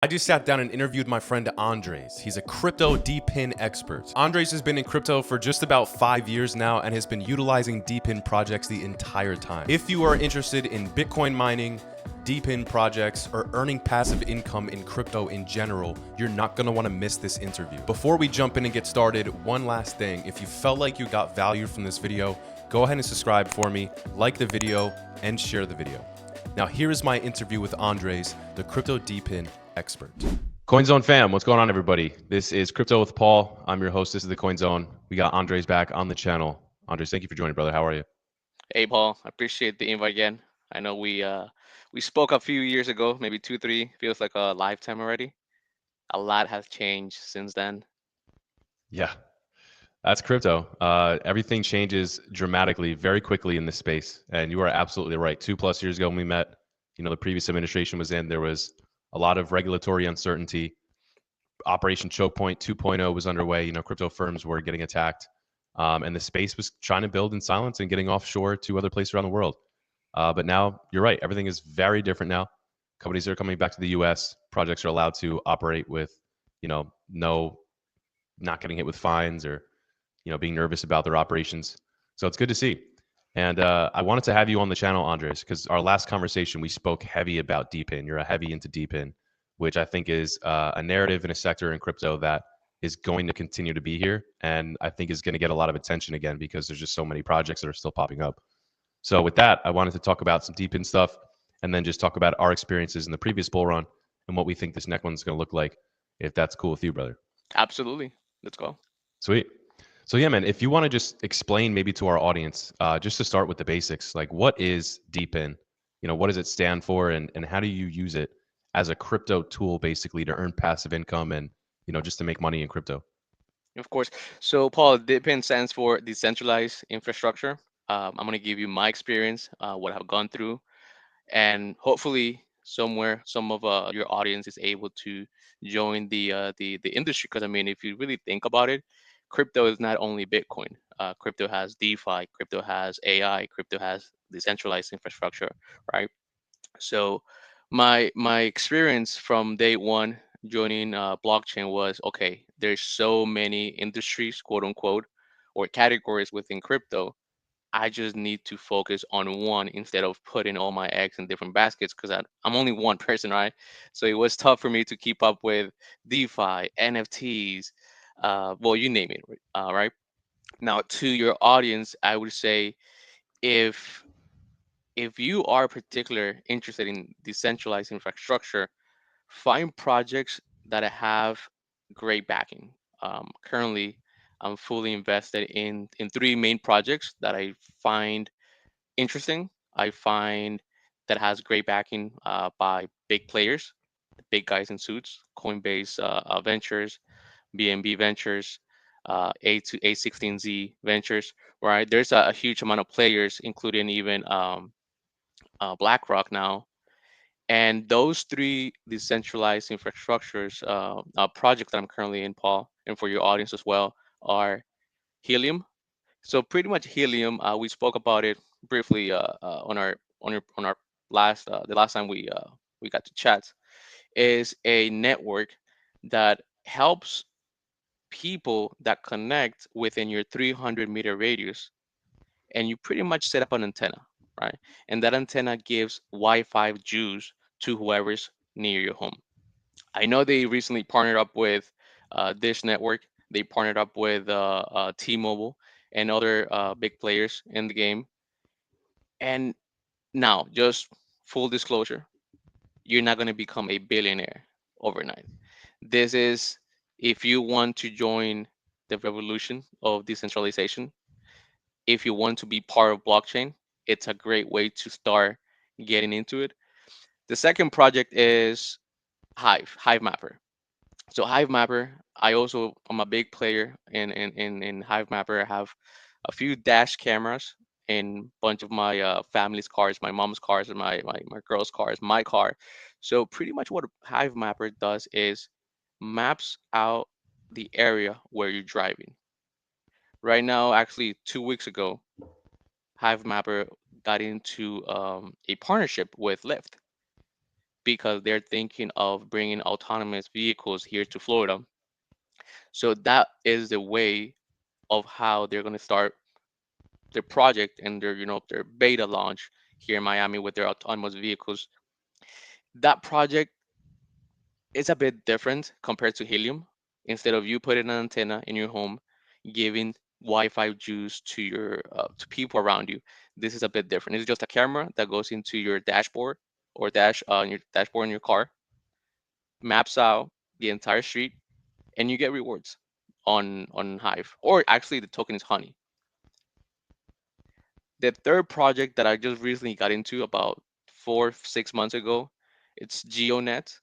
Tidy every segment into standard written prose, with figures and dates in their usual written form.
I just sat down and interviewed my friend Andres. He's a crypto DePin expert. Andres has been in crypto for just about 5 years now and has been utilizing DePin projects the entire time. If you are interested in Bitcoin mining, DePin projects, or earning passive income in crypto in general, you're not gonna wanna miss this interview. Before we jump in and get started, one last thing. If you felt like you got value from this video, go ahead and subscribe for me, like the video, and share the video. Now here is my interview with Andres, the crypto DePin expert. CoinZone fam, what's going on, everybody? This is Crypto with Paul. I'm your host. This is the CoinZone. We got Andres back on the channel. Andres, thank you for joining, brother. How are you? Hey Paul, I appreciate the invite again. I know we spoke a few years ago, maybe two, three. Feels like a lifetime already. A lot has changed since then. Yeah, that's crypto. Everything changes dramatically, very quickly in this space. And you are absolutely right. 2+ years ago when we met, the previous administration was in, there was a lot of regulatory uncertainty. Operation Choke Point 2.0 was underway. Crypto firms were getting attacked. And the space was trying to build in silence and getting offshore to other places around the world. But now you're right. Everything is very different now. Companies are coming back to the U.S. Projects are allowed to operate with, no, not getting hit with fines or, being nervous about their operations. So it's good to see. And I wanted to have you on the channel, Andres, because our last conversation we spoke heavy about DePin. You're a heavy into DePin, which I think is a narrative in a sector in crypto that is going to continue to be here, and I think is going to get a lot of attention again because there's just so many projects that are still popping up. So with that, I wanted to talk about some DePin stuff, and then just talk about our experiences in the previous bull run and what we think this next one's going to look like, if that's cool with you, brother. Absolutely. Let's go. Sweet. So yeah, man, if you want to just explain maybe to our audience, just to start with the basics, like what is DePin? What does it stand for, and how do you use it as a crypto tool, basically, to earn passive income and just to make money in crypto? Of course. So Paul, DePIN stands for Decentralized Infrastructure. I'm going to give you my experience, what I've gone through, and hopefully somewhere some of your audience is able to join the industry. Because I mean, if you really think about it, crypto is not only Bitcoin. Crypto has DeFi, crypto has AI, crypto has decentralized infrastructure, right? So my experience from day one joining blockchain was okay. There's so many industries, quote unquote, or categories within crypto. I just need to focus on one instead of putting all my eggs in different baskets because I'm only one person, right? So it was tough for me to keep up with DeFi, NFTs, well, you name it, right? Now, to your audience, I would say if if you are particular interested in decentralized infrastructure, find projects that have great backing. Currently, I'm fully invested in three main projects that I find interesting. I find that has great backing by big players, the big guys in suits, Coinbase Ventures, BNB Ventures, A16Z Ventures. Right, there's a huge amount of players, including even BlackRock now. And those three decentralized infrastructures projects that I'm currently in, Paul, and for your audience as well, are Helium. So pretty much Helium, we spoke about it briefly on our last the last time we got to chat, is a network that helps people that connect within your 300-meter radius, and you pretty much set up an antenna, right? And that antenna gives Wi-Fi juice to whoever's near your home. I know they recently partnered up with Dish Network. They partnered up with T-Mobile and other big players in the game. And now, just full disclosure, you're not going to become a billionaire overnight. This is if you want to join the revolution of decentralization, if you want to be part of blockchain, it's a great way to start getting into it. The second project is Hivemapper. So Hivemapper, I also am a big player in Hivemapper. I have a few dash cameras in a bunch of my family's cars, my mom's cars, and my girl's cars, my car. So pretty much what Hivemapper does is maps out the area where you're driving. Right now, actually 2 weeks ago, Hivemapper got into a partnership with Lyft because they're thinking of bringing autonomous vehicles here to Florida. So that is the way of how they're going to start their project and their their beta launch here in Miami with their autonomous vehicles. That project is a bit different compared to Helium. Instead of you putting an antenna in your home, giving Wi-Fi juice to your to people around you, this is a bit different. It's just a camera that goes into your dashboard or your dashboard in your car, maps out the entire street, and you get rewards on Hive. Or actually, the token is Honey. The third project that I just recently got into about 4 6 months ago, it's GeoNet.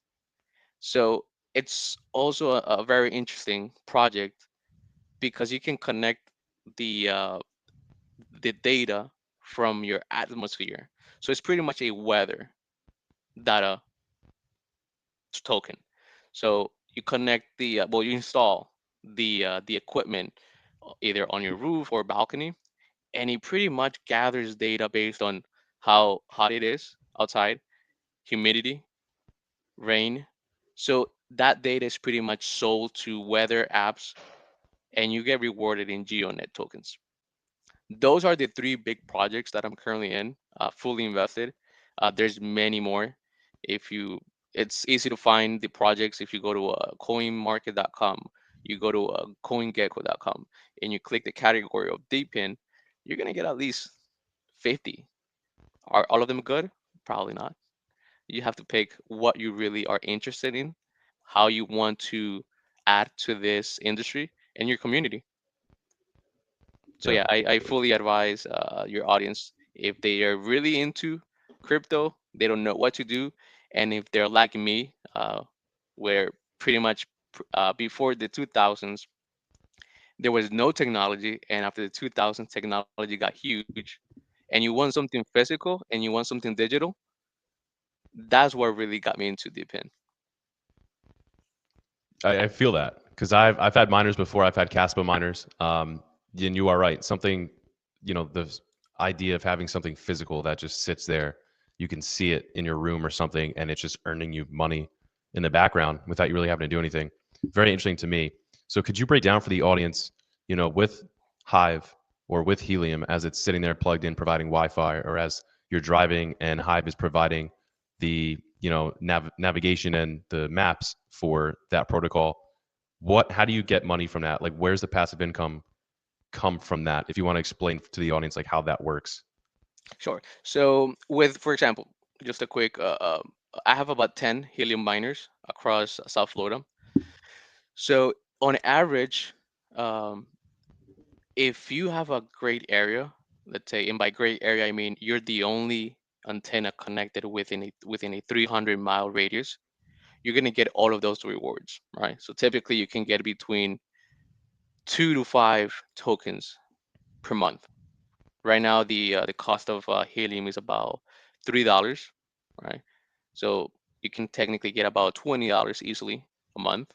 So it's also a very interesting project because you can connect the uh, the data from your atmosphere. So it's pretty much a weather data token. So you connect you install the equipment either on your roof or balcony, and it pretty much gathers data based on how hot it is outside, humidity, rain. So that data is pretty much sold to weather apps, and you get rewarded in GeoNet tokens. Those are the three big projects that I'm currently in, fully invested. There's many more. If you, it's easy to find the projects if you go to coinmarket.com, you go to coingecko.com, and you click the category of DePin, you're gonna get at least 50. Are all of them good? Probably not. You have to pick what you really are interested in, how you want to add to this industry and your community. So Yeah. yeah, I fully advise your audience, if they are really into crypto, they don't know what to do, and if they're like me, where pretty much before the 2000s there was no technology, and after the 2000s technology got huge, and you want something physical and you want something digital, that's what really got me into Deepin. I feel that because I've had miners before. I've had Caspa miners. And you are right. Something, the idea of having something physical that just sits there, you can see it in your room or something, and it's just earning you money in the background without you really having to do anything. Very interesting to me. So could you break down for the audience, with Hive or with Helium as it's sitting there plugged in, providing Wi-Fi, or as you're driving and Hive is providing the navigation and the maps for that protocol? How do you get money from that? Like, where's the passive income come from that? If you want to explain to the audience like how that works. Sure. So with, for example, just a quick, I have about 10 helium miners across South Florida. So on average, um, if you have a great area, let's say, and by great area I mean you're the only antenna connected within a 300-mile radius, you're gonna get all of those rewards, right? So typically you can get between 2 to 5 tokens per month. Right now, the cost of helium is about $3, right? So you can technically get about $20 easily a month.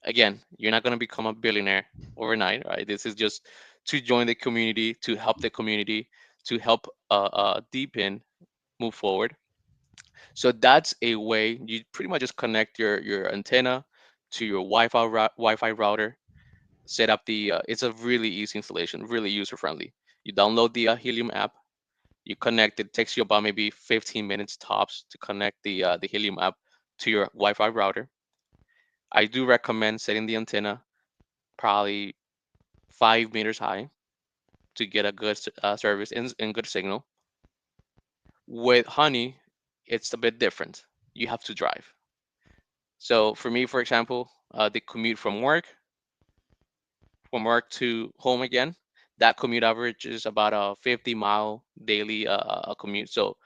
Again, you're not gonna become a billionaire overnight, right? This is just to join the community, to help the community, to help Deepin move forward. So that's a way you pretty much just connect your antenna to your Wi-Fi router. Set up the. It's a really easy installation, really user friendly. You download the Helium app. You connect it. Takes you about maybe 15 minutes tops to connect the Helium app to your Wi-Fi router. I do recommend setting the antenna probably 5 meters high to get a good service and good signal. With Honey, it's a bit different. You have to drive. So for me, for example, the commute from work to home again, that commute average is about a 50-mile daily commute. So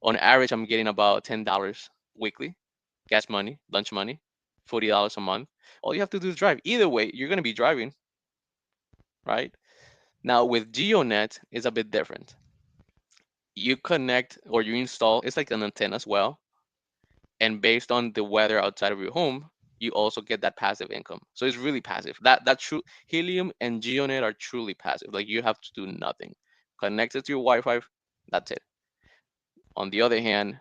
on average, I'm getting about $10 weekly, gas money, lunch money, $40 a month. All you have to do is drive. Either way, you're gonna be driving, right? Now with GeoNet, it's a bit different. You connect or you install. It's like an antenna as well, and based on the weather outside of your home, you also get that passive income. So it's really passive. That true Helium and GeoNet are truly passive. Like you have to do nothing. Connect it to your Wi-Fi. That's it. On the other hand,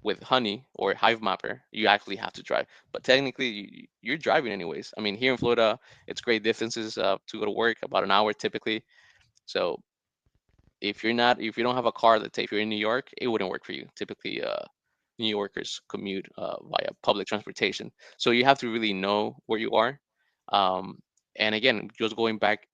With Honey or Hivemapper, you actually have to drive. But technically, you're driving anyways. I mean, here in Florida, it's great distances to go to work, about an hour typically. So if you don't have a car, let's say if you're in New York, it wouldn't work for you. Typically, New Yorkers commute via public transportation, so you have to really know where you are. Um, and again, just going back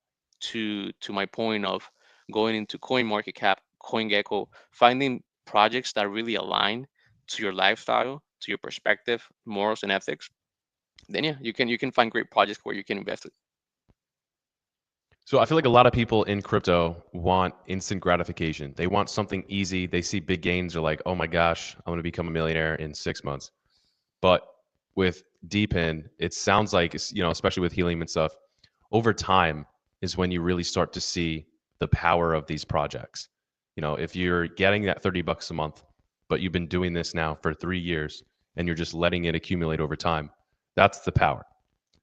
to my point of going into CoinMarketCap, CoinGecko, finding projects that really align to your lifestyle, to your perspective, morals, and ethics. Then yeah, you can find great projects where you can invest it. So I feel like a lot of people in crypto want instant gratification. They want something easy. They see big gains. They're like, oh my gosh, I'm going to become a millionaire in 6 months. But with DePin, it sounds like, especially with helium and stuff, over time is when you really start to see the power of these projects. If you're getting that $30 a month, but you've been doing this now for 3 years and you're just letting it accumulate over time, that's the power.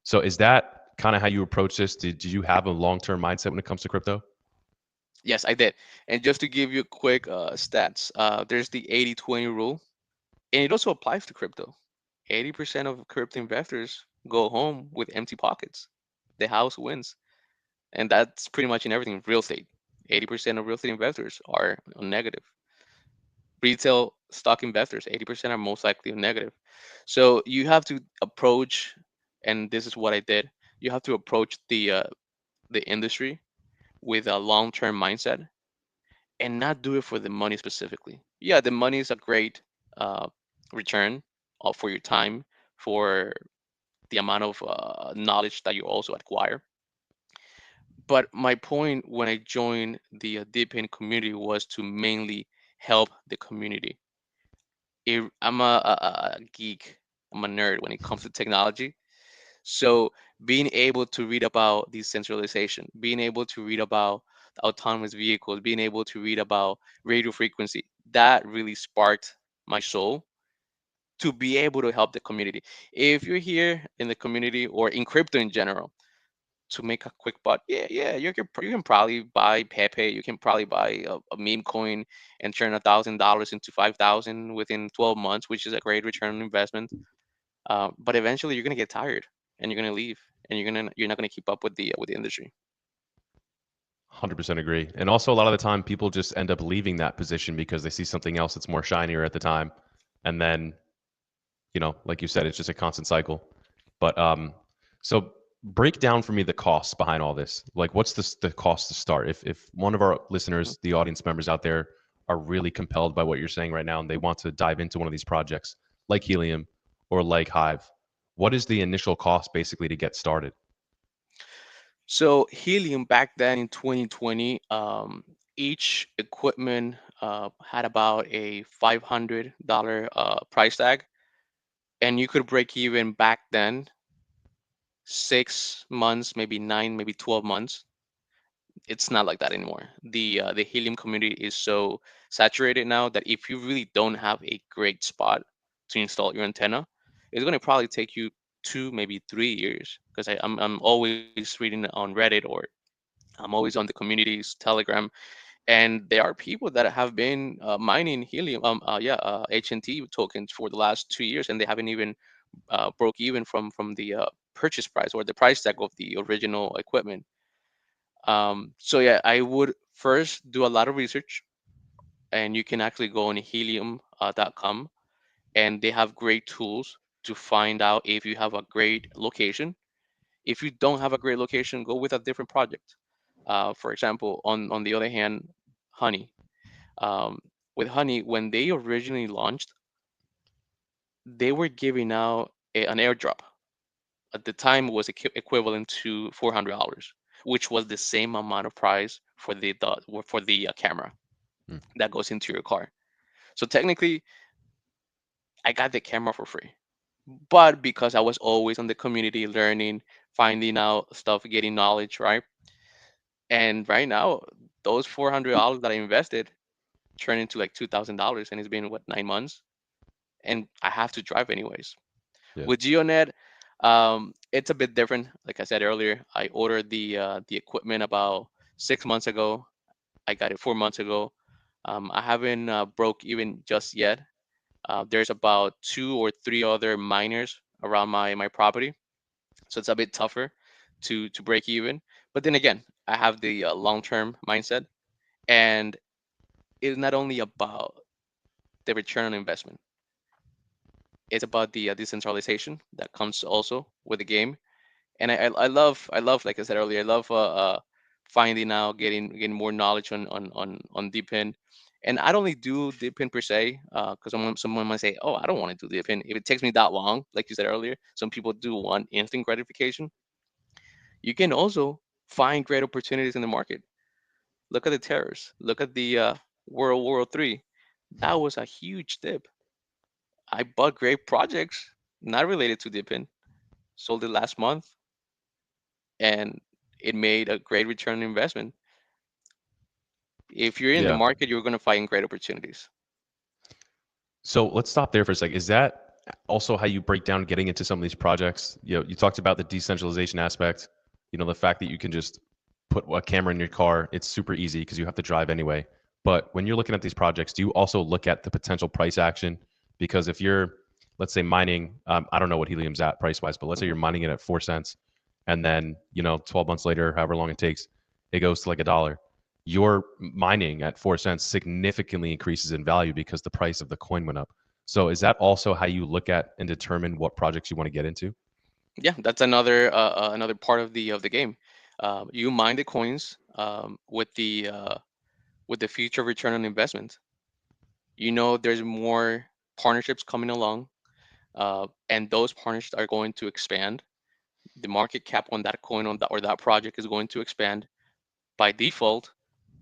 So is that kind of how you approach this? Did you have a long-term mindset when it comes to crypto? Yes, I did. And just to give you quick stats, there's the 80-20 rule, and it also applies to crypto. 80% of crypto investors go home with empty pockets. The house wins. And that's pretty much in everything. Real estate. 80% of real estate investors are on negative. Retail stock investors, 80% are most likely on negative. So you have to approach, and this is what I did. You have to approach the industry with a long-term mindset and not do it for the money specifically. Yeah, the money is a great uh, return for your time, for the amount of knowledge that you also acquire. But my point when I joined the DePin community was to mainly help the community. I'm a geek. I'm a nerd when it comes to technology. So being able to read about decentralization, being able to read about autonomous vehicles, being able to read about radio frequency, that really sparked my soul to be able to help the community. If you're here in the community or in crypto in general, to make a quick buck, yeah, yeah, you can probably buy Pepe, you can probably buy a meme coin and turn $1,000 into 5,000 within 12 months, which is a great return on investment. But eventually, you're gonna get tired and you're gonna leave, and you're not gonna keep up with the industry. 100% agree. And also, a lot of the time, people just end up leaving that position because they see something else that's more shinier at the time. And then, like you said, it's just a constant cycle. But so break down for me the costs behind all this. Like, what's the cost to start? If one of our Mhm. listeners, the audience members out there, are really compelled by what you're saying right now and they want to dive into one of these projects like Helium or like Hive, what is the initial cost basically to get started? So helium back then in 2020, each equipment had about a $500 price tag, and you could break even back then 6 months, maybe 9, maybe 12 months. It's not like that anymore. The helium community is so saturated now that if you really don't have a great spot to install your antenna, it's going to probably take you 2, maybe 3 years. Because I'm always reading on Reddit, or I'm always on the communities Telegram, and there are people that have been mining helium, HNT tokens for the last 2 years, and they haven't even broke even from the purchase price or the price tag of the original equipment. So yeah, I would first do a lot of research, and you can actually go on helium.com, and they have great tools to find out if you have a great location. If you don't have a great location, go with a different project. For example, on the other hand, Honey. Um, with Honey, when they originally launched, they were giving out an airdrop. At the time, it was equivalent to $400, which was the same amount of price for the camera Hmm. that goes into your car. So technically, I got the camera for free. But because I was always on the community learning, finding out stuff, getting knowledge, right? And right now, those $400 that I invested turned into like $2,000, and it's been what, 9 months, and I have to drive anyways. Yeah. With GeoDNet, it's a bit different. Like I said earlier, I ordered the equipment about 6 months ago. I got it 4 months ago. I haven't broke even just yet. There's about two or three other miners around my property, so it's a bit tougher to break even. But then again, I have the long term mindset, and it's not only about the return on investment. It's about the decentralization that comes also with the game. And I love, like I said earlier, I love finding out, getting more knowledge on DePin. And I don't only do DePin per se, because someone might say, oh, I don't want to do DePin if it takes me that long. Like you said earlier, some people do want instant gratification. You can also find great opportunities in the market. Look at the terrorists. Look at the World War III. That was a huge dip. I bought great projects not related to DePin. Sold it last month, and it made a great return on investment. If you're in the Yeah. market, you're going to find great opportunities. So let's stop there for a sec. Is that also how you break down getting into some of these projects? You talked about the decentralization aspect. The fact that you can just put a camera in your car. It's super easy because you have to drive anyway. But when you're looking at these projects, do you also look at the potential price action? Because if you're, let's say, mining, I don't know what helium's at price wise, but let's say Mhm. you're mining it at 4 cents, and then 12 months later, however long it takes, it goes to like $1. Your mining at 4 cents significantly increases in value because the price of the coin went up. So is that also how you look at and determine what projects you want to get into? Yeah, that's another part of the game. You mine the coins with the future return on investment. There's more partnerships coming along, and those partnerships are going to expand. The market cap on that coin or that project is going to expand. By default,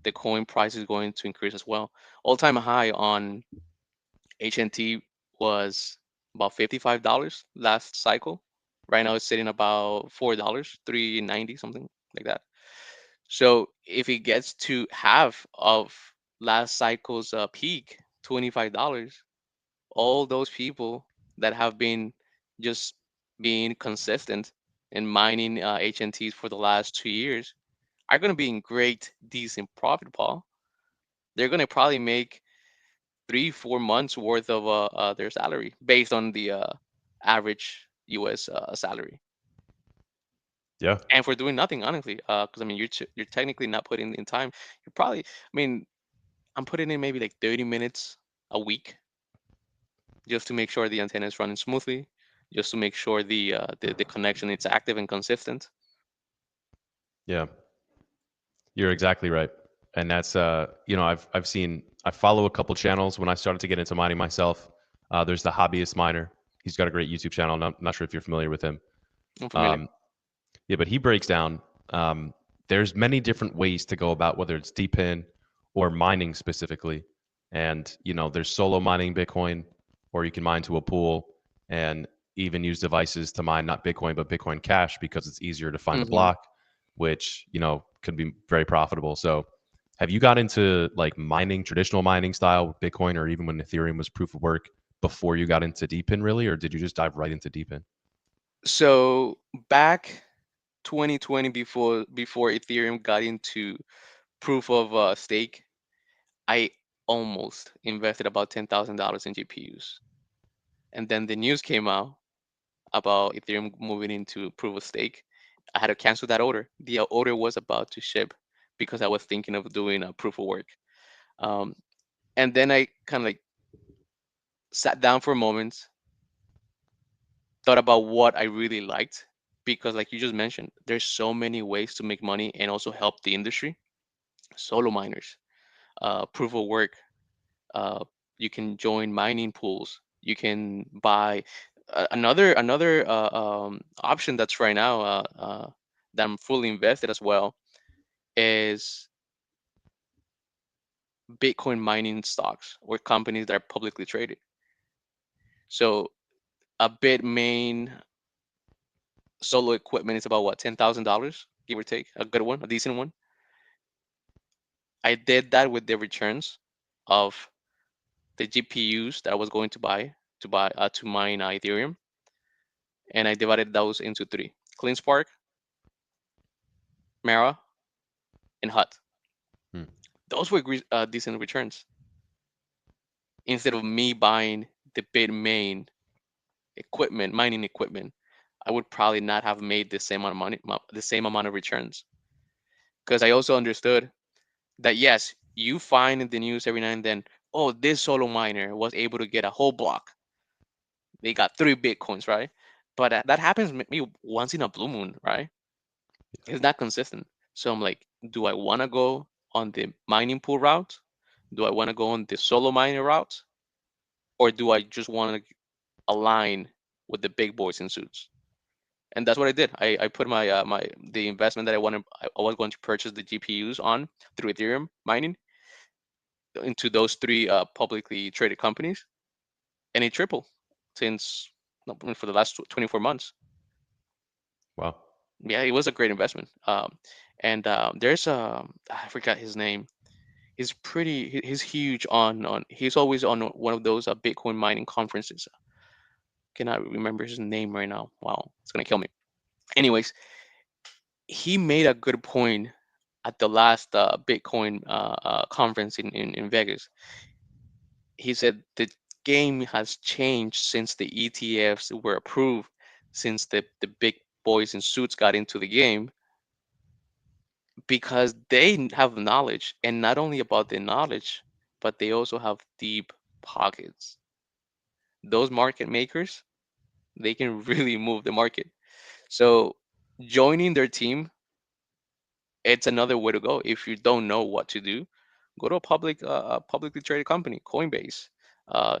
the coin price is going to increase as well. All time high on HNT was about $55 last cycle. Right now it's sitting about $4, 3.90, something like that. So if it gets to half of last cycle's peak, $25, all those people that have been just being consistent and mining HNTs for the last 2 years are going to be in great, decent profit, Paul. They're going to probably make 3 4 months worth of their salary based on the average U.S. Salary, Yeah. and for doing nothing, honestly. Because I mean, you're technically not putting in time. You're probably, I mean, I'm putting in maybe like 30 minutes a week just to make sure the antenna is running smoothly, just to make sure the connection is active and consistent. Yeah. You're exactly right. And that's I've seen I follow a couple channels when I started to get into mining myself. There's the hobbyist miner. He's got a great YouTube channel. Not sure if you're familiar with him. I'm familiar. Um, yeah, but he breaks down. There's many different ways to go about whether it's DePin or mining specifically. And there's solo mining Bitcoin, or you can mine to a pool and even use devices to mine not Bitcoin but Bitcoin Cash because it's easier to find a Hmm. block, which could be very profitable. So, have you got into like mining, traditional mining style with Bitcoin, or even when Ethereum was proof of work before you got into DePin, really, or did you just dive right into DePin? So back 2020, before Ethereum got into proof of stake, I almost invested about $10,000 in GPUs. And then the news came out about Ethereum moving into proof of stake. I had to cancel that order. The order was about to ship because I was thinking of doing a proof of work. Um, and then I kind of like sat down for a moment, thought about what I really liked, because like you just mentioned, there's so many ways to make money and also help the industry. Solo miners, proof of work, uh, you can join mining pools, you can buy another option that's right now that I'm fully invested as well is Bitcoin mining stocks or companies that are publicly traded. So a Bitmain solo equipment is about what, $10,000, give or take, a good one, a decent one. I did that with the returns of the GPUs that I was going to mine Ethereum, and I divided those into three: CleanSpark, Mara, and Hut. Hmm. Those were decent returns instead of me buying the Bitmain equipment, mining equipment, I would probably not have made the same amount of money, the same amount of returns. Because I also understood that yes, you find in the news every now and then, oh, this solo miner was able to get a whole block. They got 3 Bitcoins, right? But that happens maybe once in a blue moon, right? It's not consistent. So I'm like, do I want to go on the mining pool route? Do I want to go on the solo mining route? Or do I just want to align with the big boys in suits? And that's what I did. I put my the investment that I was going to purchase the GPUs on through Ethereum mining into those 3 publicly traded companies, and it tripled since no, I mean, for the last 24 months. Wow. Yeah, it was a great investment. And there's I forgot his name. He's huge on he's always on one of those Bitcoin mining conferences. Cannot remember his name right now. Wow, it's gonna kill me. Anyways, he made a good point at the last Bitcoin conference in Vegas. He said the game has changed since the ETFs were approved, since the big boys in suits got into the game, because they have knowledge, and not only about the knowledge, but they also have deep pockets. Those market makers, they can really move the market. So joining their team, it's another way to go. If you don't know what to do, go to a publicly traded company, Coinbase,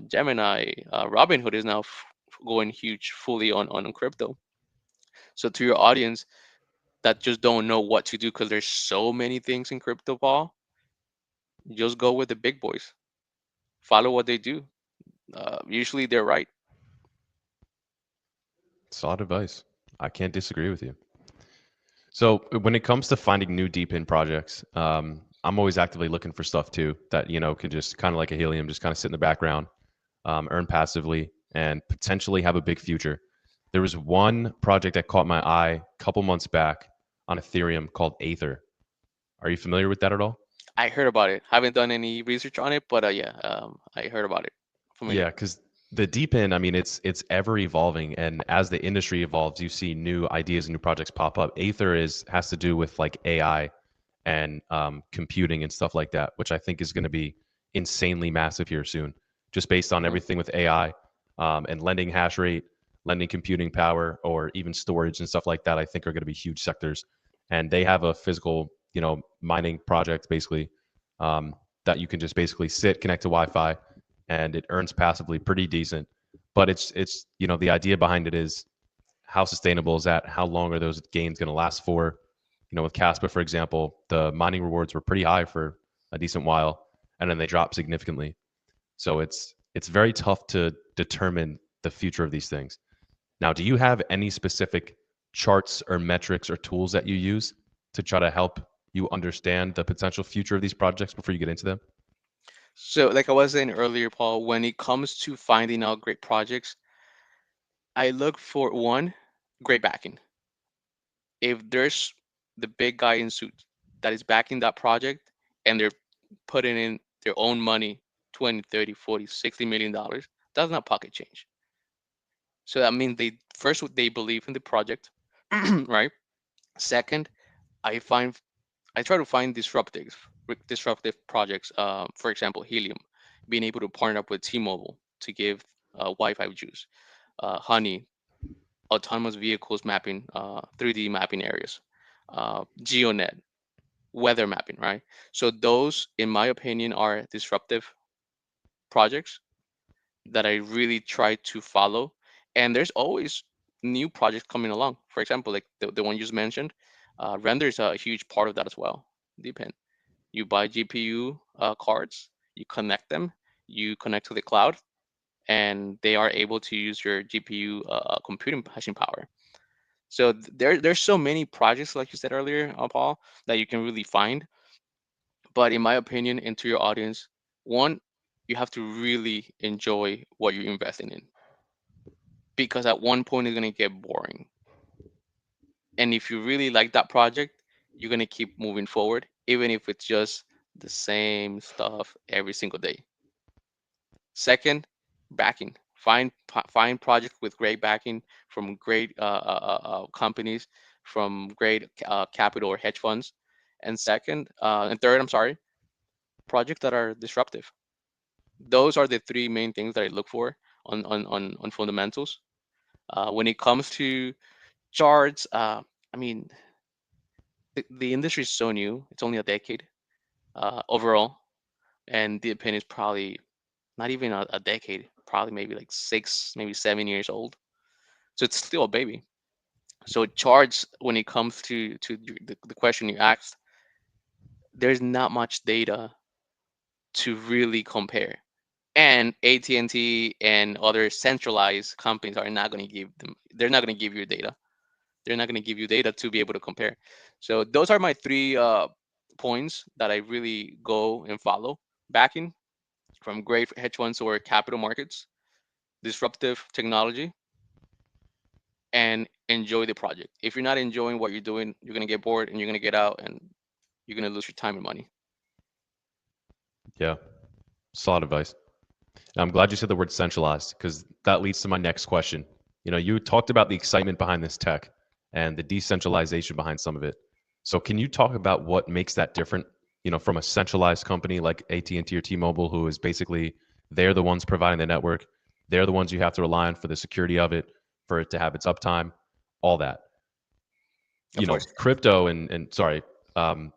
Gemini, Robinhood is now going huge fully on crypto. So to your audience that just don't know what to do because there's so many things in crypto, Paul, just go with the big boys. Follow what they do. Usually they're right. Solid advice. I can't disagree with you. So when it comes to finding new deep in projects, I'm always actively looking for stuff too that can just kind of like a helium, just kind of sit in the background, earn passively, and potentially have a big future. There was one project that caught my eye a couple months back on Ethereum called Aether. Are you familiar with that at all? I heard about it. Haven't done any research on it, but yeah, I heard about it. Yeah, Familiar. because the deep end, I mean, it's ever evolving, and as the industry evolves, you see new ideas and new projects pop up. Aether is has to do with like AI and computing and stuff like that, which I think is going to be insanely massive here soon, just based on Mhm. everything with AI and lending hash rate, lending computing power, or even storage and stuff like that. I think are going to be huge sectors, and they have a physical, mining project basically that you can just basically sit, connect to Wi-Fi, and it earns passively pretty decent. But it's the idea behind it is how sustainable is that? How long are those gains going to last for? With Casper, for example, the mining rewards were pretty high for a decent while, and then they dropped significantly. So it's very tough to determine the future of these things. Now, do you have any specific charts or metrics or tools that you use to try to help you understand the potential future of these projects before you get into them? So, like I was saying earlier, Paul, when it comes to finding out great projects, I look for one, great backing. If there's the big guy in suit that is backing that project and they're putting in their own money, 20, 30, 40, 60 million dollars, that's not pocket change. So that means they first they believe in the project, right? Second, I find I try to find disruptive projects. For example, Helium, being able to partner up with T-Mobile to give Wi-Fi juice, Honey, autonomous vehicles mapping, 3D mapping areas, GeoDNet, weather mapping, right? So those, in my opinion, are disruptive projects that I really try to follow. And there's always new projects coming along. For example, like the one you just mentioned, render is a huge part of that as well. Depend. You buy GPU cards, you connect them, you connect to the cloud, and they are able to use your GPU computing hashing power. So there's so many projects, like you said earlier, Paul, that you can really find. But in my opinion, and to your audience, one, you have to really enjoy what you're investing in, because at one point it's gonna get boring. And if you really like that project, you're gonna keep moving forward, even if it's just the same stuff every single day. Second, backing. Find projects with great backing from great companies, from great capital or hedge funds, and third, I'm sorry, projects that are disruptive. Those are the three main things that I look for on fundamentals. When it comes to charts, I mean, the industry is so new. It's only a decade overall, and the opinion is probably not even a decade, probably maybe like 6, maybe 7 years old. So it's still a baby. So charts, when it comes to the question you asked, there's not much data to really compare. And AT&T and other centralized companies are not going to give them. They're not going to give you data. They're not going to give you data to be able to compare. So those are my three points that I really go and follow: backing from great hedge funds or capital markets, disruptive technology, and enjoy the project. If you're not enjoying what you're doing, you're going to get bored and you're going to get out and you're going to lose your time and money. Yeah, solid advice. And I'm glad you said the word centralized because that leads to my next question. You talked about the excitement behind this tech and the decentralization behind some of it. So can you talk about what makes that different, from a centralized company like AT&T or T-Mobile, who is basically they're the ones providing the network. They're the ones you have to rely on for the security of it, for it to have its uptime, all that. Of course. Crypto and sorry, um,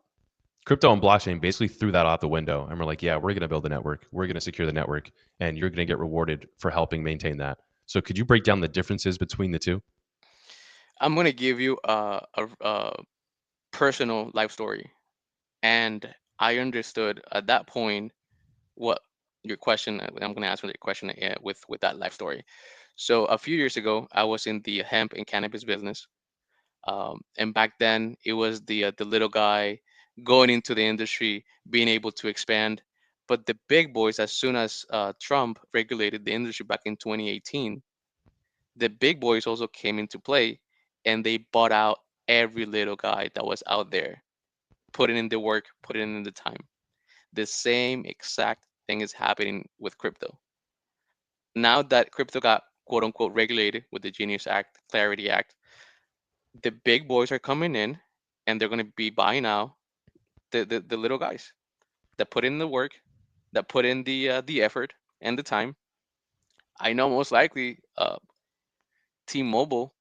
crypto and blockchain basically threw that out the window and we're like, yeah, we're going to build a network, we're going to secure the network, and you're going to get rewarded for helping maintain that. So could you break down the differences between the two? I'm going to give you a personal life story. And I understood at that point what your question. I'm going to answer your question with that life story. So a few years ago, I was in the hemp and cannabis business, and back then it was the little guy going into the industry, being able to expand. But the big boys, as soon as Trump regulated the industry back in 2018, the big boys also came into play, and they bought out every little guy that was out there, putting in the work, putting in the time. The same exact thing is happening with crypto. Now that crypto got quote unquote regulated with the Genius Act, Clarity Act, the big boys are coming in and they're going to be buying out the little guys that put in the work, that put in the effort and the time. I know most likely T-Mobile,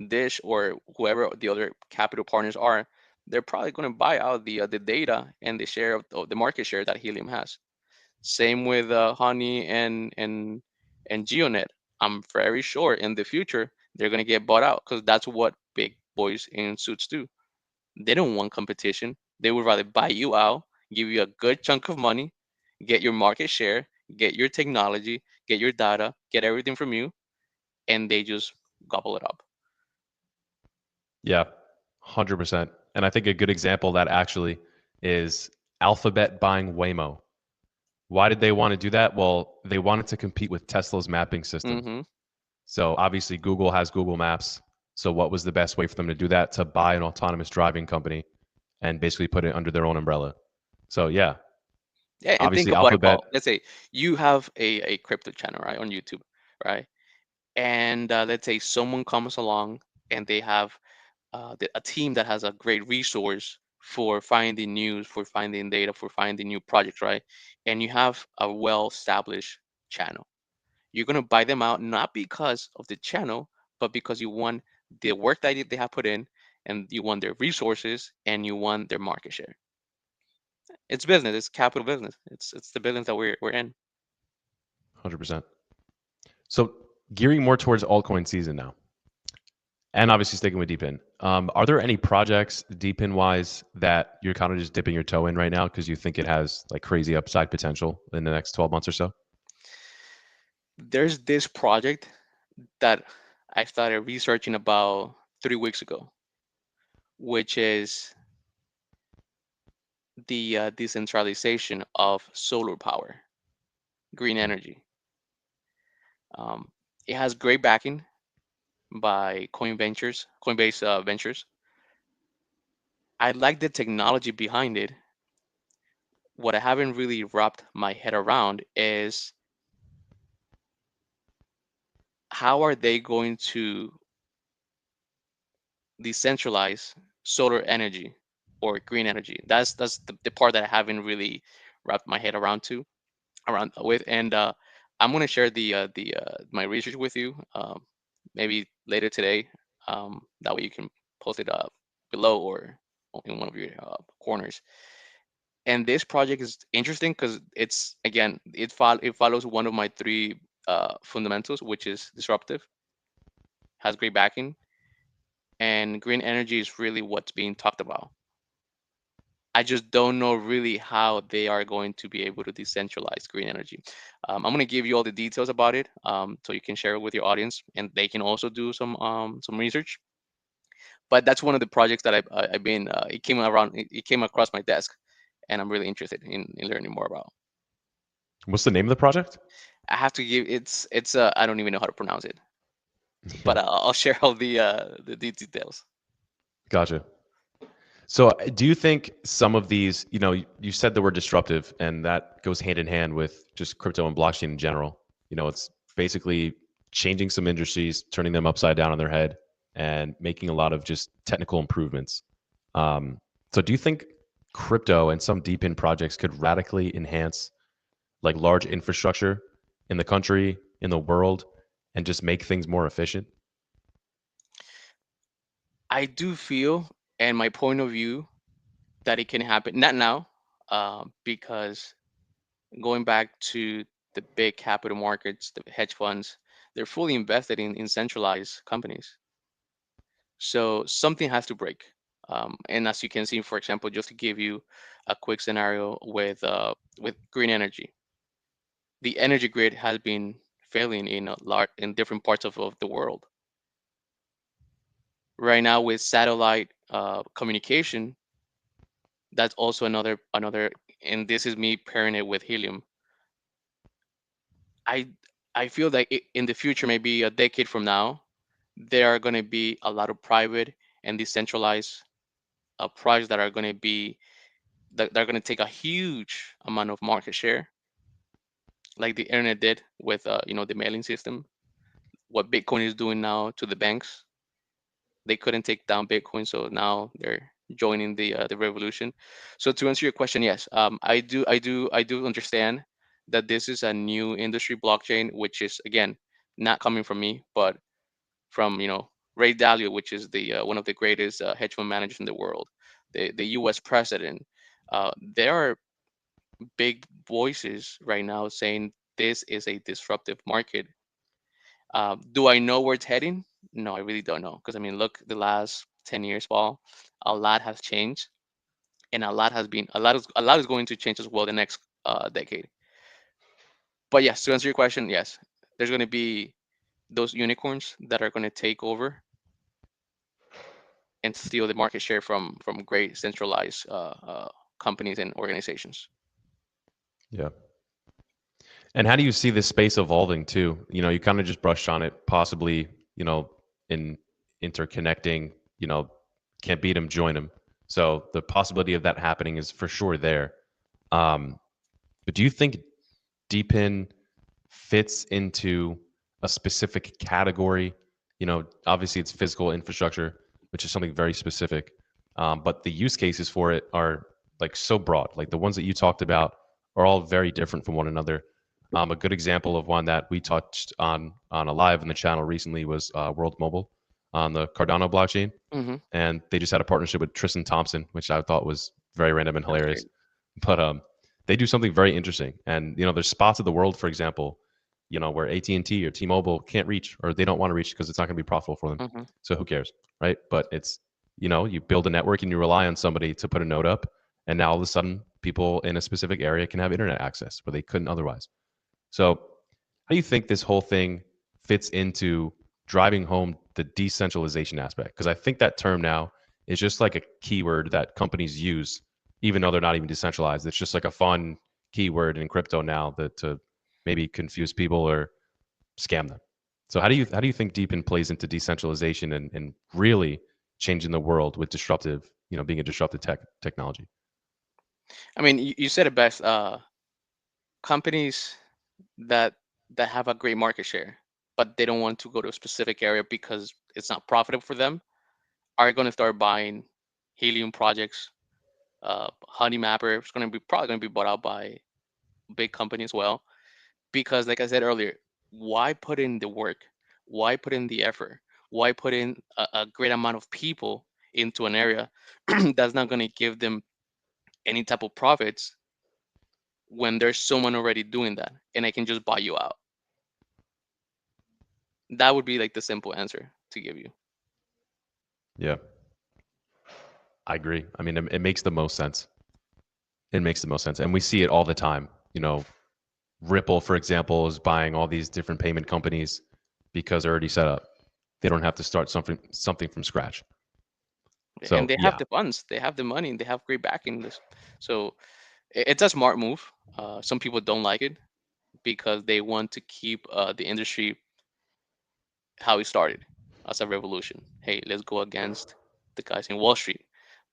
Dish, or whoever the other capital partners are, they're probably going to buy out the data and the share of the market share that Helium has. Same with Honey and GeoDNet. I'm very sure in the future they're going to get bought out because that's what big boys in suits do. They don't want competition. They would rather buy you out, give you a good chunk of money, get your market share, get your technology, get your data, get everything from you, and they just gobble it up. Yeah, 100%. And I think a good example of that actually is Alphabet buying Waymo. Why did they want to do that? Well, they wanted to compete with Tesla's mapping systems. Hmm. So obviously Google has Google Maps. So what was the best way for them to do that? To buy an autonomous driving company and basically put it under their own umbrella. So yeah, Yeah, and think obviously about it, Alphabet. Paul. Let's say you have a crypto channel, right, on YouTube, right? And let's say someone comes along and they have a team that has a great resource for finding news, for finding data, for finding new projects, right? And you have a well-established channel. You're gonna buy them out not because of the channel, but because you want the work that they have put in, and you want their resources, and you want their market share. It's business. It's capital business. It's the business that we're in. 100%. So gearing more towards altcoin season now, and obviously sticking with DePin. Are there any projects DePin wise that you're kind of just dipping your toe in right now because you think it has like crazy upside potential in the next 12 months or so? There's this project that I started researching about 3 weeks ago, which is the decentralization of solar power, green energy. Um, it has great backing by Coinbase Ventures. I like the technology behind it. What I haven't really wrapped my head around is how are they going to decentralize solar energy or green energy? That's the part that I haven't really wrapped my head around with, and I'm gonna share the my research with you, maybe later today. That way you can post it below or in one of your corners. And this project is interesting because it's, again, it follows one of my three fundamentals, which is disruptive, has great backing, and green energy is really what's being talked about. I just don't know really how they are going to be able to decentralize green energy. I'm going to give you all the details about it, so you can share it with your audience, and they can also do some research. But that's one of the projects that I've been. It came across my desk, and I'm really interested in learning more about. What's the name of the project? I have to give it's I don't even know how to pronounce it, Yeah, but I'll share all the details. gotcha. So, do you think some of these, you said the word disruptive, and that goes hand in hand with just crypto and blockchain in general. It's basically changing some industries, turning them upside down on their head, and making a lot of just technical improvements. Um, so, do you think crypto and some deep in projects could radically enhance like large infrastructure in the country, in the world, and just make things more efficient? I do feel, and my point of view, that it can happen. Not now, because going back to the big capital markets, the hedge funds, they're fully invested in centralized companies. So something has to break. And as you can see, for example, just to give you a quick scenario with green energy, the energy grid has been failing in different parts of the world. Right now, with satellite communication, that's also another. And this is me pairing it with helium. I I feel that in the future, maybe a decade from now, there are going to be a lot of private and decentralized projects that are going to be that are going to take a huge amount of market share, like the internet did with the mailing system. What Bitcoin is doing now to the banks, they couldn't take down Bitcoin, so now they're joining the revolution. So to answer your question, yes, I do understand that this is a new industry, blockchain, which is, again, not coming from me, but from Ray Dalio, which is the one of the greatest hedge fund managers in the world, the U.S. president. There are big voices right now saying this is a disruptive market. Do I know where it's heading? No, I really don't know. Because, I mean, look, the last 10 years, Paul, a lot has changed, and a lot is going to change as well the next decade. But yes, to answer your question, yes, there's going to be those unicorns that are going to take over and steal the market share from great centralized companies and organizations. Yeah. And how do you see this space evolving too? You kind of just brushed on it, possibly, in interconnecting, can't beat them, join them. So the possibility of that happening is for sure there. Um, but do you think DePin fits into a specific category? Obviously it's physical infrastructure, which is something very specific. But the use cases for it are like so broad. Like the ones that you talked about are all very different from one another. A good example of one that we touched on a live in the channel recently was World Mobile on the Cardano blockchain, Hmm. and they just had a partnership with Tristan Thompson, which I thought was very random and That's hilarious. great. But they do something very interesting, and there's spots of the world, for example, where AT&T or T-Mobile can't reach, or they don't want to reach because it's not going to be profitable for them. Hmm. So who cares, right? But it's you build a network and you rely on somebody to put a node up, and now all of a sudden people in a specific area can have internet access where they couldn't otherwise. So, how do you think this whole thing fits into driving home the decentralization aspect? Because I think that term now is just like a keyword that companies use, even though they're not even decentralized. It's just like a fun keyword in crypto now that to maybe confuse people or scam them. So how do you think Deepin plays into decentralization and really changing the world with disruptive, being a disruptive technology? I mean, you said it best. Companies that that have a great market share. but they don't want to go to a specific area because it's not profitable for them, are going to start buying Helium projects. Honey Mapper is going to be probably going to be bought out by a big company as well. Because, like I said earlier, why put in the work? Why put in the effort? Why put in a great amount of people into an area that's not going to give them any type of profits when there's someone already doing that and I can just buy you out? That would be like the simple answer to give you. Yeah, I agree. I mean, it makes the most sense. It makes the most sense, and we see it all the time. Ripple, for example, is buying all these different payment companies because they're already set up. They don't have to start something from scratch. And So they have yeah, the funds, they have the money, and they have great backing. This, so it's a smart move. Some people don't like it because they want to keep the industry how it started as a revolution. Hey, let's go against the guys in Wall Street.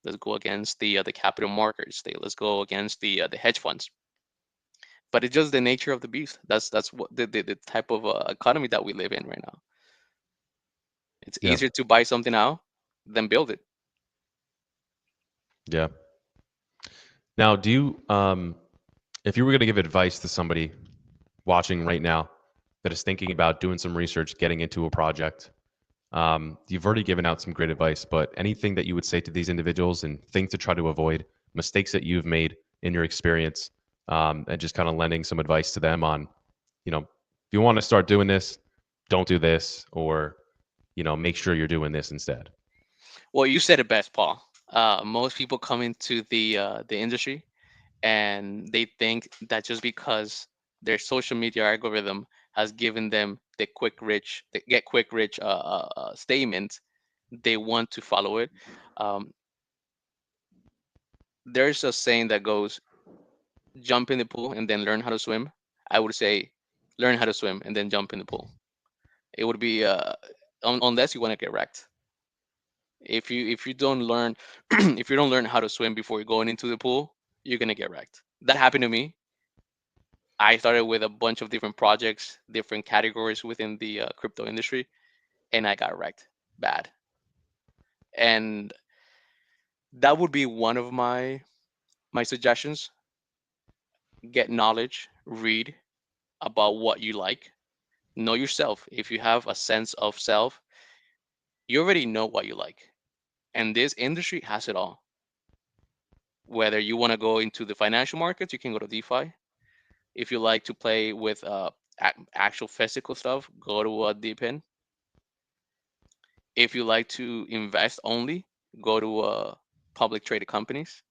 Let's go against the capital markets. Let's go against the hedge funds. But it's just the nature of the beast. That's what the type of economy that we live in right now. It's yeah, easier to buy something out than build it. yeah. Now, do you, if you were going to give advice to somebody watching right now that is thinking about doing some research, getting into a project, you've already given out some great advice, but anything that you would say to these individuals and things to try to avoid, mistakes that you've made in your experience, and just kind of lending some advice to them on, if you want to start doing this, don't do this, or, make sure you're doing this instead. Well, you said it best, Paul. Most people come into the industry and they think that just because their social media algorithm has given them the get quick rich statement, they want to follow it. Um, there's a saying that goes, "Jump in the pool and then learn how to swim." I would say, learn how to swim and then jump in the pool. It would be unless you want to get wrecked. If you don't learn if you don't learn how to swim before you're going into the pool, you're gonna get wrecked. That happened to me. I started with a bunch of different projects, different categories within the crypto industry, and I got wrecked bad. And that would be one of my suggestions. Get knowledge, read about what you like, know yourself. If you have a sense of self, you already know what you like. And this industry has it all. Whether you want to go into the financial markets, you can go to DeFi. If you like to play with actual physical stuff, go to DePin. If you like to invest only, go to public traded companies.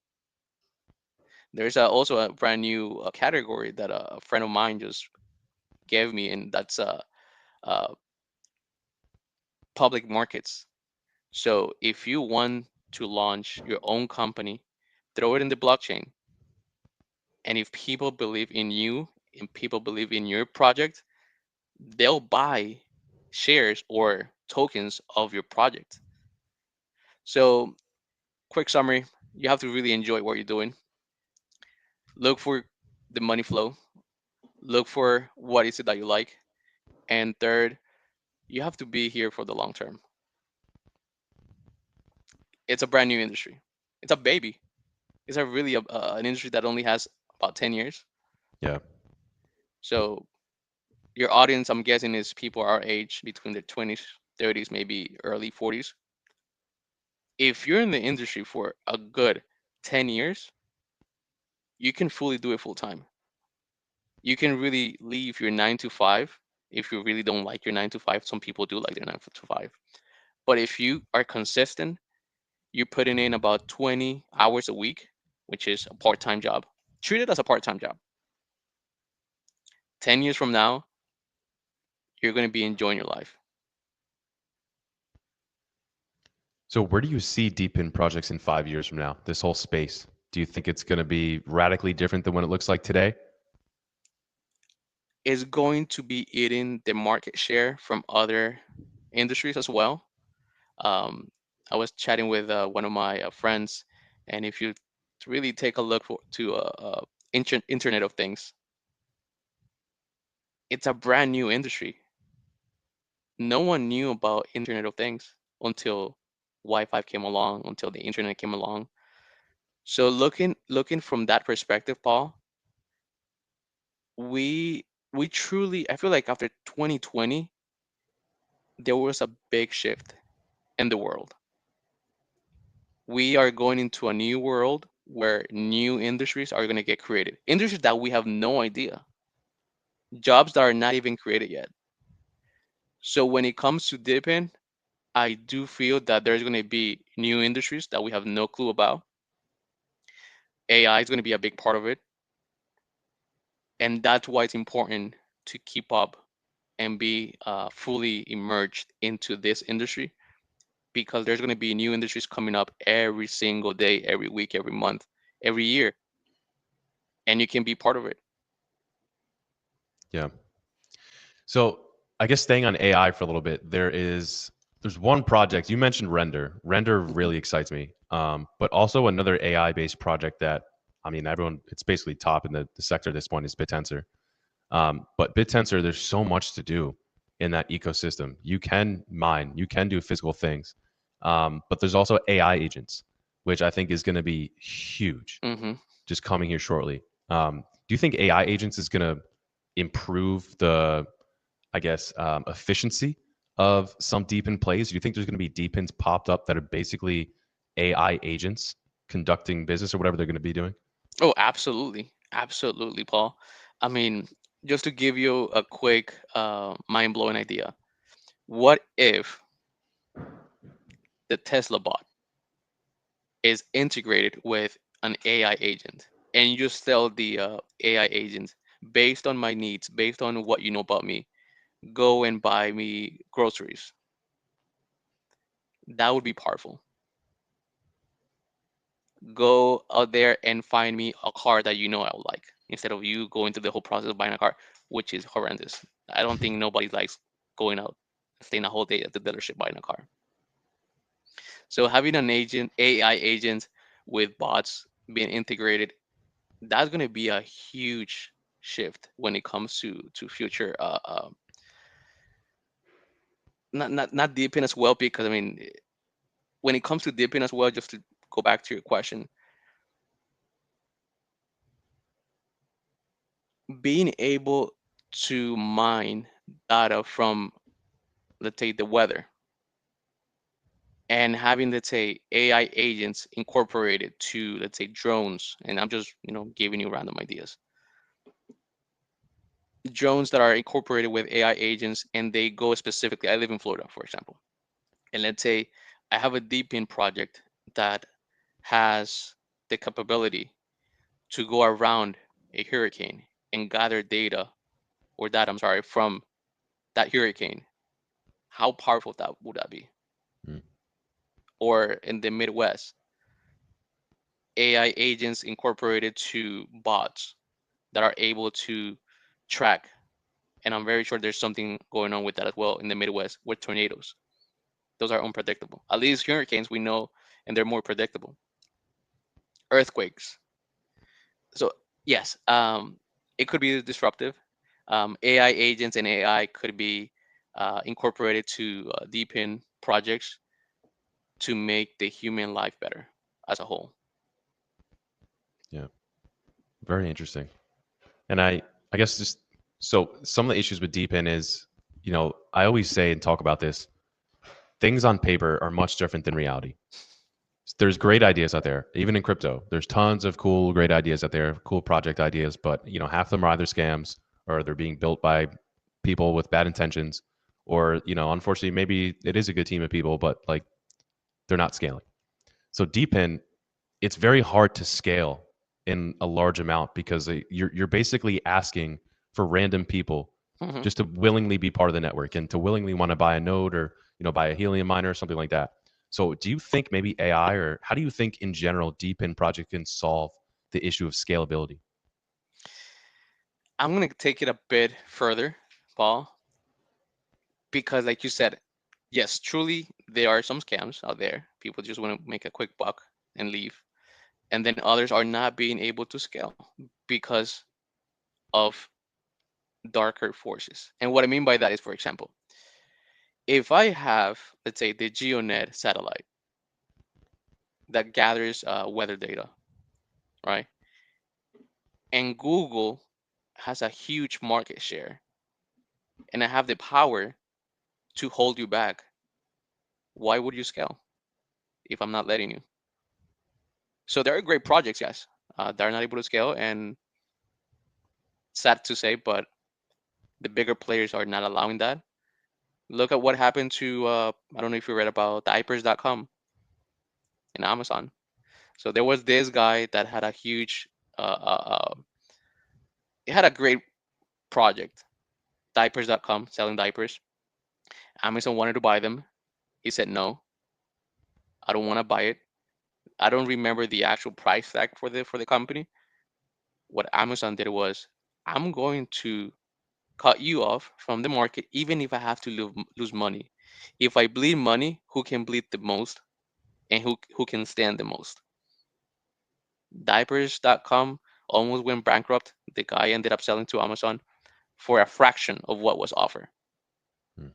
There's also a brand new category that a friend of mine just gave me, and that's uh, public markets. So if you want to launch your own company, throw it in the blockchain. And if people believe in you and people believe in your project, they'll buy shares or tokens of your project. So, quick summary, you have to really enjoy what you're doing. Look for the money flow, look for what is it that you like. And third, you have to be here for the long term. It's a brand new industry, it's a baby. It's a really an industry that only has about 10 years. Yeah. So, your audience, I'm guessing, is people our age between their 20s, 30s, maybe early 40s. If you're in the industry for a good 10 years, you can fully do it full time. You can really leave your 9 to 5 if you really don't like your 9 to 5. Some people do like their 9 to 5. But if you are consistent, you're putting in about 20 hours a week, which is a part time job. Treat it as a part time job. 10 years from now, you're going to be enjoying your life. So where do you see deep in projects in 5 years from now? This whole space. Do you think it's going to be radically different than what it looks like today? Is going to be eating the market share from other industries as well. Um, I was chatting with one of my friends, and if you really take a look to Internet of Things, it's a brand new industry. No one knew about Internet of Things until Wi-Fi came along, until the internet came along. So looking from that perspective, Paul, we we truly, I feel like after 2020, there was a big shift in the world. We are going into a new world where new industries are going to get created. Industries that we have no idea, jobs that are not even created yet. So when it comes to dipping, I do feel that there's going to be new industries that we have no clue about. AI is going to be a big part of it, and that's why it's important to keep up and be fully immersed into this industry, because there's going to be new industries coming up every single day, every week, every month, every year, and you can be part of it. Yeah. So I guess staying on AI for a little bit, there's one project you mentioned, Render. Render Mhm. really excites me. But also another AI based project that, I mean, everyone, it's basically top in the sector at this point is BitTensor. But BitTensor, there's so much to do in that ecosystem. You can mine, you can do physical things, but there's also AI agents, which I think is going to be huge, Mhm. just coming here shortly. Do you think AI agents is going to improve the, I guess, efficiency of some deep in plays? Do you think there's going to be deep ins popped up that are basically AI agents conducting business or whatever they're going to be doing? Oh, absolutely, absolutely, Paul. I mean, just to give you a quick, mind-blowing idea, what if the Tesla bot is integrated with an AI agent, and you just tell the AI agent, based on my needs, based on what you know about me, go and buy me groceries? That would be powerful. Go out there and find me a car that you know I would like, instead of you going through the whole process of buying a car, which is horrendous. I don't think nobody likes going out, staying a whole day at the dealership buying a car. So having an agent, AI agent with bots being integrated, that's going to be a huge shift when it comes to future not deeping as well, because I mean, when it comes to dipping as well, just to go back to your question, being able to mine data from, let's say, the weather, and having, let's say, AI agents incorporated to, let's say, drones, and I'm just, giving you random ideas, drones that are incorporated with AI agents, and they go specifically. I live in Florida, for example, and let's say I have a deep project that has the capability to go around a hurricane and gather data, or data, I'm sorry, from that hurricane. How powerful that would that be? Mm, Or in the Midwest, AI agents incorporated to bots that are able to track. And I'm very sure there's something going on with that as well in the Midwest with tornadoes. Those are unpredictable. At least hurricanes we know, and they're more predictable. Earthquakes. So yes, it could be disruptive. AI agents and AI could be incorporated to deepen projects to make the human life better as a whole. yeah, very interesting. And I guess just so some of the issues with deep in is, I always say and talk about this, things on paper are much different than reality. There's great ideas out there, even in crypto. There's tons of cool, great ideas out there, cool project ideas, but half of them are either scams or they're being built by people with bad intentions, or unfortunately, maybe it is a good team of people, but like they're not scaling. So deep in, it's very hard to scale in a large amount because you're basically asking for random people Mhm. just to willingly be part of the network and to willingly want to buy a node or buy a helium miner or something like that. So do you think maybe AI, or how do you think in general Deepin project can solve the issue of scalability? I'm going to take it a bit further, Paul, because like you said, yes, truly there are some scams out there. People just want to make a quick buck and leave. And then others are not being able to scale because of darker forces. And what I mean by that is, for example, If I have, let's say, the GeoDNet satellite that gathers weather data, right? And Google has a huge market share, and I have the power to hold you back, why would you scale if I'm not letting you? So there are great projects, yes, that are not able to scale, and sad to say, but the bigger players are not allowing that. Look at what happened to I don't know if you read about diapers.com in Amazon. So there was this guy that had a huge, it had a great project, diapers.com, selling diapers. Amazon wanted to buy them. He said no, I don't want to buy it. I don't remember the actual price tag for the company. What Amazon did was, I'm going to cut you off from the market, even if I have to lose money. If I bleed money, who can bleed the most and who can stand the most? Diapers.com almost went bankrupt. The guy ended up selling to Amazon for a fraction of what was offered. Hmm.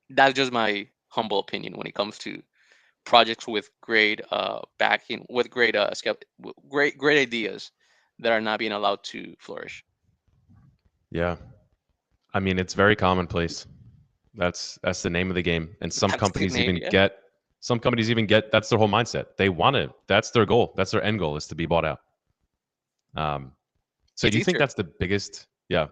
That's just my humble opinion when it comes to projects with great backing, with great great ideas that are not being allowed to flourish. Yeah. I mean, it's very commonplace. That's the name of the game. And some That's the companies name, even yeah. get that's their whole mindset. They want to. That's their goal. That's their end goal is to be bought out. Um, so It's do you think easier. that's the biggest? Yeah.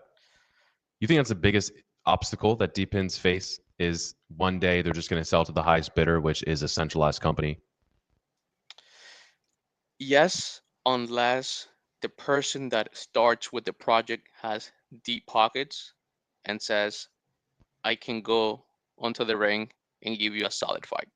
You think that's the biggest obstacle that DePins face is one day they're just going to sell to the highest bidder, which is a centralized company. Yes, unless the person that starts with the project has deep pockets and says, I can go onto the ring and give you a solid fight.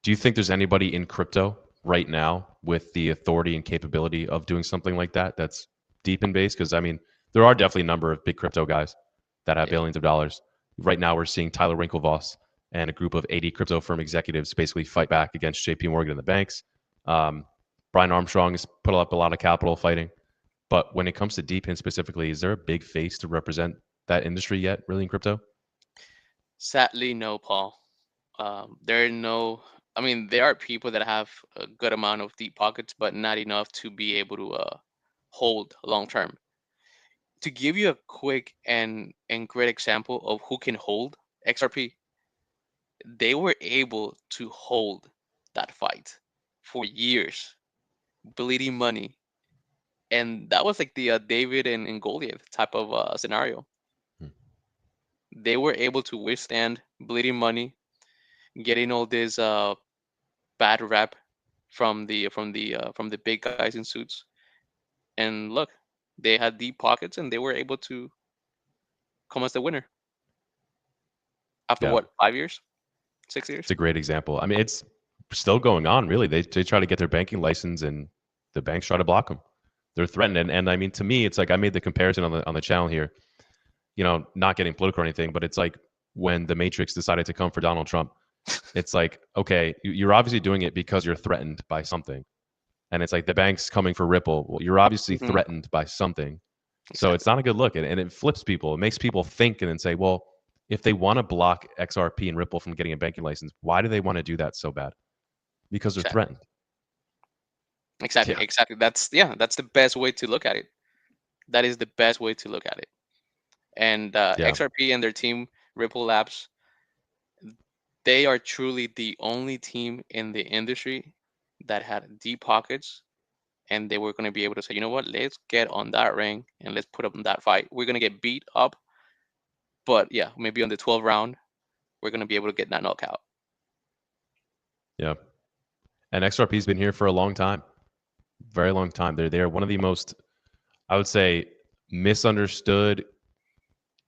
Do you think there's anybody in crypto right now with the authority and capability of doing something like that that's DePin based? Because I mean, there are definitely a number of big crypto guys that have Yeah. billions of dollars. Right now, we're seeing Tyler Winklevoss and a group of 80 crypto firm executives basically fight back against JP Morgan and the banks. Um, Brian Armstrong has put up a lot of capital fighting. But when it comes to DePin specifically, is there a big face to represent that industry yet, really, in crypto? Sadly, no, Paul. There are no, I mean, there are people that have a good amount of deep pockets, but not enough to be able to hold long term. To give you a quick and great example of who can hold XRP, they were able to hold that fight for years, bleeding money, and that was like the David and Goliath type of scenario. Hmm. They were able to withstand bleeding money, getting all this bad rep from the big guys in suits, and look, they had deep pockets and they were able to come as the winner after Yeah, what, 5 years, 6 years. it's a great example. I mean, it's still going on, really. They try to get their banking license, and the banks try to block them. They're threatened, and I mean, to me, it's like I made the comparison on the channel here. You know, not getting political or anything, but it's like when the Matrix decided to come for Donald Trump. It's like, okay, you're obviously doing it because you're threatened by something, and it's like the bank's coming for Ripple. Well, you're obviously Hmm. threatened by something. So it's Exactly. not a good look, and it flips people. It makes people think and then say, well, if they want to block XRP and Ripple from getting a banking license, why do they want to do that so bad? Because they're Exactly. threatened. Exactly. Yeah, Exactly. That's, yeah, that's the best way to look at it. That is the best way to look at it. And yeah, XRP and their team, Ripple Labs, they are truly the only team in the industry that had deep pockets, and they were going to be able to say, you know what, let's get on that ring and let's put up in that fight. We're going to get beat up, but yeah, maybe on the 12th round, we're going to be able to get that knockout. yeah. And XRP's been here for a long time, very long time. They're one of the most, I would say, misunderstood,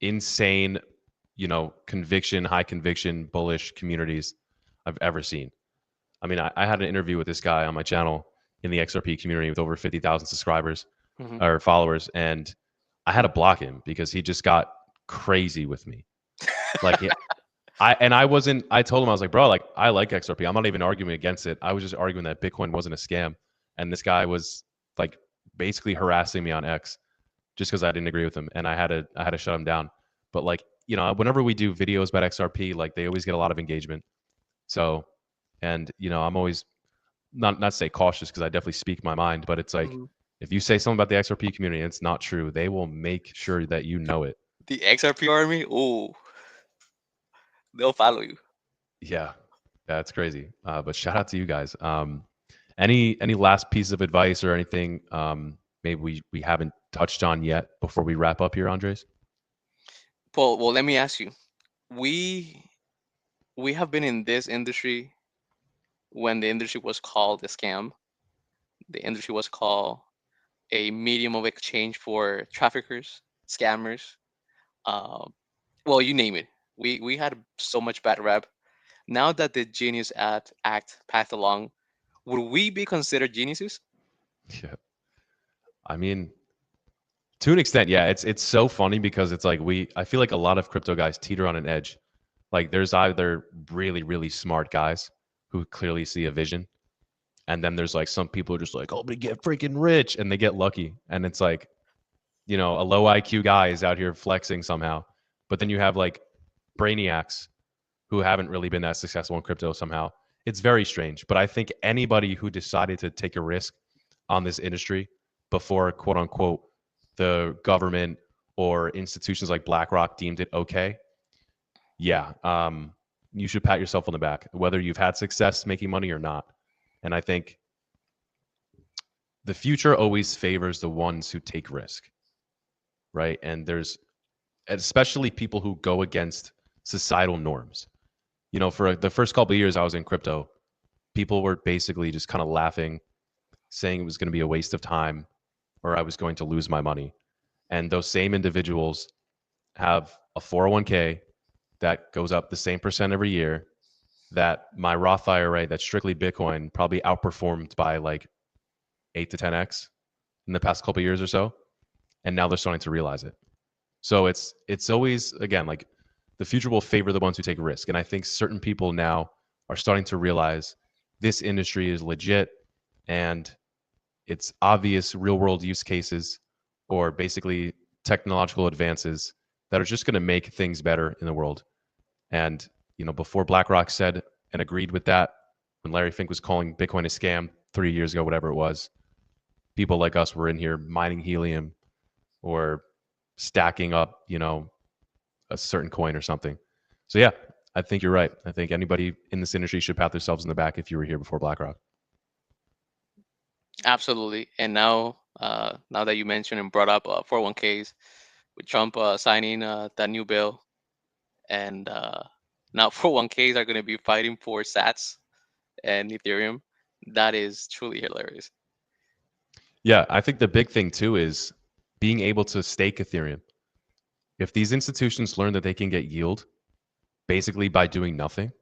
insane, conviction, high conviction, bullish communities I've ever seen. I mean, I had an interview with this guy on my channel in the XRP community with over 50,000 subscribers Hmm. or followers, and I had to block him because he just got crazy with me. Like, I wasn't. I told him I was like, bro, like I like XRP. I'm not even arguing against it. I was just arguing that Bitcoin wasn't a scam, and this guy was like basically harassing me on X. just because I didn't agree with him, and I had to shut him down. But like, whenever we do videos about XRP, like they always get a lot of engagement. So, and I'm always not say cautious because I definitely speak my mind, but it's like Mhm. if you say something about the XRP community and it's not true, they will make sure that you know it. The XRP army, oh, they'll follow you. Yeah, that's crazy. But shout out to you guys. Any last piece of advice or anything maybe we haven't touched on yet before we wrap up here, Andres? Paul, well, let me ask you. We we have been in this industry when the industry was called a scam. The industry was called a medium of exchange for traffickers, scammers. Uh, well, you name it. We had so much bad rep. Now that the Genius Act passed along, would we be considered geniuses? Yeah. I mean, to an extent, yeah. It's so funny because it's like I feel like a lot of crypto guys teeter on an edge. Like there's either really, really smart guys who clearly see a vision, and then there's like some people who are just like, oh, I'm gonna get freaking rich, and they get lucky. And it's like, a low IQ guy is out here flexing somehow. But then you have like brainiacs who haven't really been that successful in crypto somehow. It's very strange. But I think anybody who decided to take a risk on this industry before, quote unquote, the government or institutions like BlackRock deemed it okay, yeah, you should pat yourself on the back, whether you've had success making money or not. And I think the future always favors the ones who take risk, right? And there's especially people who go against societal norms. For the first couple of years I was in crypto, people were basically just kind of laughing, saying it was going to be a waste of time or I was going to lose my money. And those same individuals have a 401k that goes up the same percent every year, that my Roth IRA that's strictly Bitcoin probably outperformed by like 8 to 10x in the past couple of years or so. And now they're starting to realize it. So it's always, again, like the future will favor the ones who take risk. And I think certain people now are starting to realize this industry is legit and it's obvious real world use cases or basically technological advances that are just going to make things better in the world. And before BlackRock said and agreed with that, when Larry Fink was calling Bitcoin a scam 3 years ago, whatever it was, people like us were in here mining helium or stacking up, a certain coin or something. So yeah, I think you're right. I think anybody in this industry should pat themselves in the back if you were here before BlackRock. Absolutely. And now that you mentioned and brought up 401ks, with Trump signing that new bill, and now 401ks are going to be fighting for Sats and Ethereum. That is truly hilarious. Yeah, I think the big thing too is being able to stake Ethereum. If these institutions learn that they can get yield basically by doing nothing,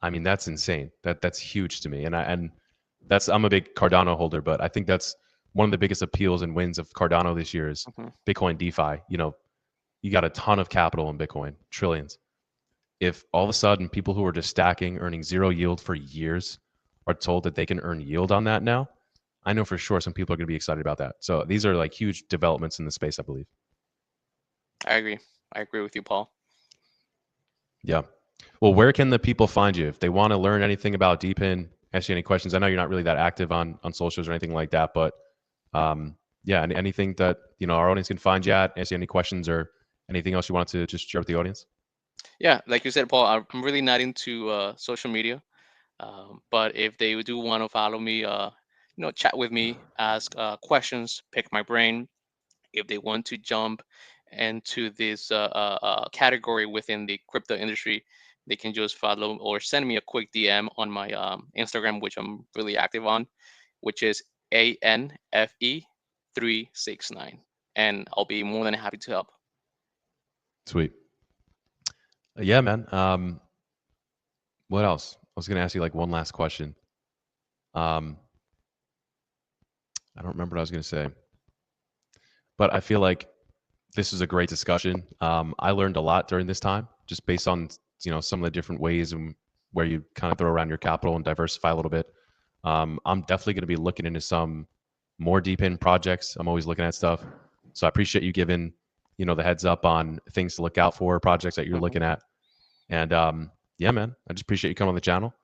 I mean that's insane. That's huge to me. And that's I'm a big Cardano holder, but I think that's one of the biggest appeals and wins of Cardano this year is Mhm. Bitcoin DeFi. You got a ton of capital in Bitcoin, trillions. If all of a sudden people who are just stacking, earning zero yield for years, are told that they can earn yield on that now, I know for sure some people are going to be excited about that. So these are like huge developments in the space, I believe. I agree. I agree with you, Paul. Yeah. Well, where can the people find you if they want to learn anything about DePin? Ask you any questions. I know you're not really that active on socials or anything like that, but yeah, anything that our audience can find you at. Ask you any questions or anything else you want to just share with the audience. Yeah, like you said, Paul, I'm really not into social media. But if they do want to follow me, chat with me, ask questions, pick my brain. If they want to jump into this category within the crypto industry, they can just follow or send me a quick DM on my Instagram, which I'm really active on, which is ANFE369. And I'll be more than happy to help. Sweet. Yeah, man. What else? I was going to ask you like one last question. Um, I don't remember what I was going to say, but I feel like this is a great discussion. I learned a lot during this time, just based on some of the different ways and where you kind of throw around your capital and diversify a little bit. I'm definitely going to be looking into some more deep in projects. I'm always looking at stuff. So I appreciate you giving, the heads up on things to look out for, projects that you're Hmm. looking at. And yeah, man, I just appreciate you coming on the channel.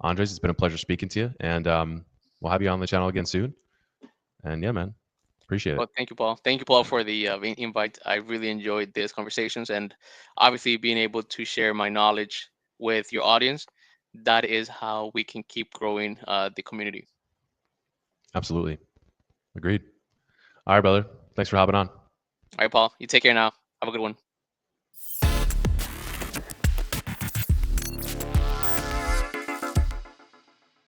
Andres, it's been a pleasure speaking to you. And we'll have you on the channel again soon. And yeah, man, appreciate it. Well, thank you, Paul. Thank you, Paul, for the invite. I really enjoyed these conversations, and obviously being able to share my knowledge with your audience. That is how we can keep growing the community. Absolutely. Agreed. All right, brother. Thanks for hopping on. All right, Paul. You take care now. Have a good one.